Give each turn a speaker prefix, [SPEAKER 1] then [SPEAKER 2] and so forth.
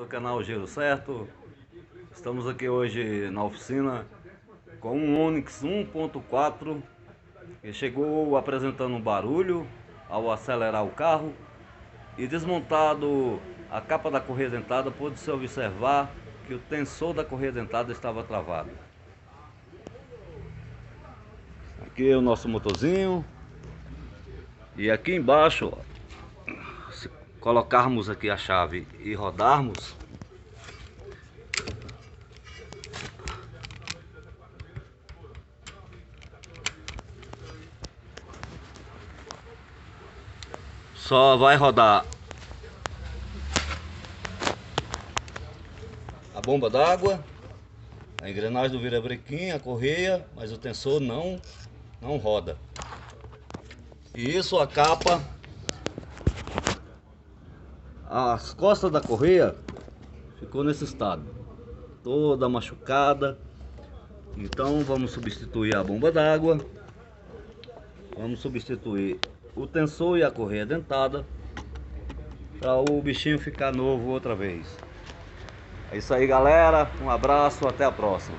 [SPEAKER 1] do canal Giro Certo. Estamos aqui hoje na oficina com um Onix 1.4 que chegou apresentando um barulho ao acelerar o carro, e desmontado a capa da correia dentada, pôde-se observar que o tensor da correia dentada estava travado. Aqui é o nosso motorzinho, e aqui embaixo, ó, se colocarmos aqui a chave e rodarmos, só vai rodar a bomba d'água, a engrenagem do virabrequim, a correia, mas o tensor não roda. E isso, a capa, as costas da correia ficou nesse estado, toda machucada. Então vamos substituir a bomba d'água, vamos substituir o tensor e a correia dentada para o bichinho ficar novo outra vez. É isso aí, galera, um abraço, até a próxima.